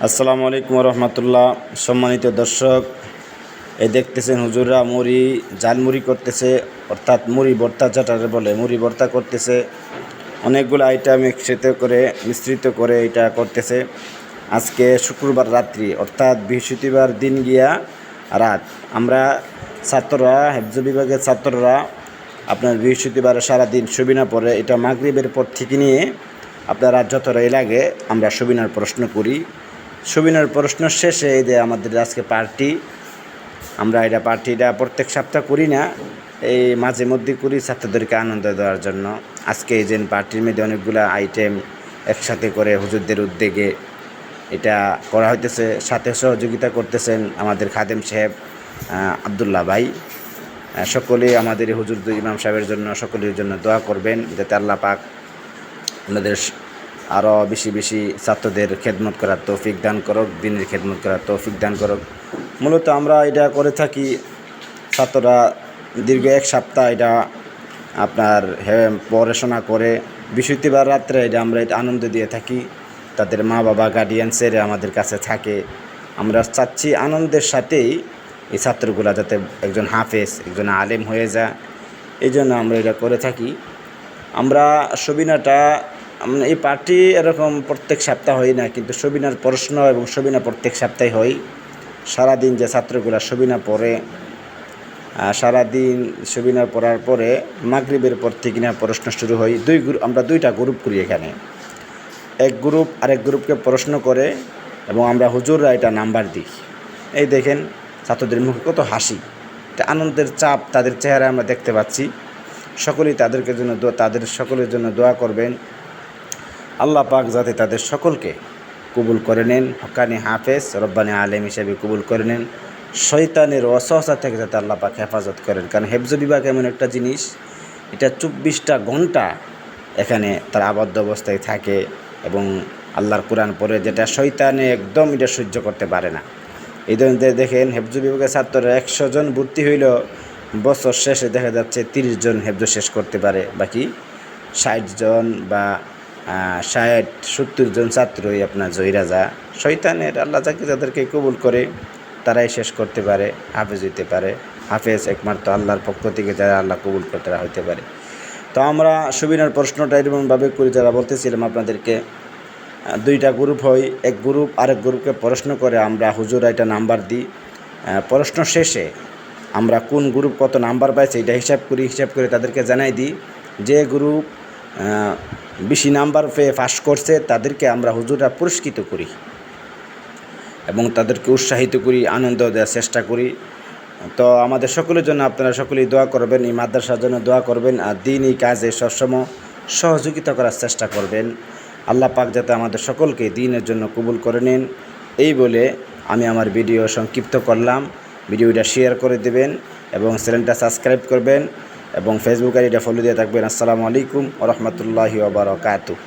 আসসালামু আলাইকুম রহমতুল্লাহ। সম্মানিত দর্শক, এই দেখতেছেন হুজুররা মুড়ি ঝালমুড়ি করতেছে, অর্থাৎ মুড়ি ভর্তা যেটারে বলে মুড়ি ভর্তা করতেছে। অনেকগুলো আইটেম একসাথে করে মিশ্রিত করে এটা করতেছে। আজকে শুক্রবার রাত্রি, অর্থাৎ বৃহস্পতিবার দিন গিয়া রাত। আমরা ছাত্ররা, হেফজ বিভাগের ছাত্ররা আপনার বৃহস্পতিবার সারাদিন সুবিনা পড়ে, এটা মাগরিবের পর থেকে নিয়ে আপনারা যতটাই লাগে আমরা সুবিনার প্রশ্ন করি। সুবিনার প্রশ্ন শেষে এই যে আমাদের আজকে পার্টি, আমরা এটা পার্টিটা প্রত্যেক সপ্তাহ করি না, এই মাঝে মধ্যে করি ছাত্রদেরকে আনন্দ দেওয়ার জন্য। আজকে এই যে পার্টির মধ্যে অনেকগুলো আইটেম একসাথে করে হুজুরদের উদ্যোগে এটা করা হইতেছে। সাথে সহযোগিতা করতেছেন আমাদের খাদেম সাহেব আবদুল্লাহ ভাই। সকলেই আমাদের হুজুর ইমাম সাহেবের জন্য, সকলের জন্য দোয়া করবেন যাতে আল্লাহ পাক আমাদের আরও বেশি বেশি ছাত্রদের খেদমত করার তৌফিক দান করুক, দিনের খেদমত করার তৌফিক দান করুক। মূলত আমরা এটা করে থাকি, ছাত্ররা দীর্ঘ এক সপ্তাহ এটা আপনার পড়াশোনা করে বৃহস্পতিবার রাত্রে এটা আমরা এটা আনন্দ দিয়ে থাকি। তাদের মা বাবা গার্ডিয়ানসের আমাদের কাছে থাকে। আমরা চাচ্ছি আনন্দের সাথেই এই ছাত্রগুলা যাতে একজন হাফেজ, একজন আলেম হয়ে যায়, এই জন্য আমরা এটা করে থাকি। আমরা সবিনাটা, এই পার্টি এরকম প্রত্যেক সপ্তাহ হয় না, কিন্তু সবিনার প্রশ্ন এবং সবিনা প্রত্যেক সপ্তাহে হয়। সারাদিন যে ছাত্রগুলা সবিনা পড়ে, সারাদিন সবিনা পড়ার পরে মাগরিবের পর থেকে না প্রশ্ন শুরু হয়। আমরা দুইটা গ্রুপ করি এখানে। এক গ্রুপ আরেক গ্রুপকে প্রশ্ন করে এবং আমরা হুজুররা এটা নাম্বার দিই। এই দেখেন ছাত্রদের মুখে কত হাসি, এটা আনন্দের চাপ তাদের চেহারায় আমরা দেখতে পাচ্ছি। সকলেই তাদের সকলের জন্য দোয়া করবেন। আল্লাহ পাক যাতে তাদের সকলকে কবুল করে নেন, হক্কানি হাফেজ রব্বানি আলেম হিসেবে কবুল করে নেন। শয়তানের ওয়াসওয়াসা থেকে যাতে আল্লাহ পাক হেফাজত করেন। কারণ হেফজ বিভাগ এমন একটা জিনিস, এটা 24টা ঘন্টা এখানে তার আবদ্ধ অবস্থায় থাকে এবং আল্লাহর কোরআন পড়ে, যেটা শয়তানে একদম এটা সহ্য করতে পারে না। এই ধরনের দেখেন হেফজ বিভাগের ছাত্ররা 100 জন ভর্তি হইল, বছর শেষে দেখা যাচ্ছে 30 জন হেফজ শেষ করতে পারে, বাকি 60 জন বা 60-70 জন ছাত্রই আপনার জয়রা যা। শয়তানের আল্লাহ যাদেরকে কবুল করে তারাই শেষ করতে পারে, হাফেজ হইতে পারে। হাফেজ একমাত্র আল্লাহর পক্ষ থেকে যারা আল্লাহ কবুল করে তারা হইতে পারে। তো আমরা সুবিনার প্রশ্নটা এরকমভাবে করি, যারা বলতেছিলাম আপনাদেরকে, দুইটা গ্রুপ হয়। এক গ্রুপ আরেক গ্রুপকে প্রশ্ন করে, আমরা হুজুরা এটা নাম্বার দিই। প্রশ্ন শেষে আমরা কোন গ্রুপ কত নাম্বার পাইছে এটা হিসাব করে তাদেরকে জানাই দিই। যে গ্রুপ বেশি নাম্বার পেয়ে পাস করছে তাদেরকে আমরা হুজুররা পুরস্কৃত করি এবং তাদেরকে উৎসাহিত করি, আনন্দ দেওয়ার চেষ্টা করি। তো আমাদের সকলের জন্য আপনারা সকলেই দোয়া করবেন, এই মাদ্রাসার জন্য দোয়া করবেন, আর দিনই কাজে সবসময় সহযোগিতা করার চেষ্টা করবেন। আল্লাহ পাক যাতে আমাদের সকলকে দিনের জন্য কবুল করে নেন। এই বলে আমি আমার ভিডিও সংক্ষিপ্ত করলাম। ভিডিওটা শেয়ার করে দেবেন এবং চ্যানেলটা সাবস্ক্রাইব করবেন এবং ফেসবুক আইডিটা ফলো দিয়ে থাকবেন। আসসালামু আলাইকুম ওয়া রাহমাতুল্লাহি ওয়া বারাকাতুহু।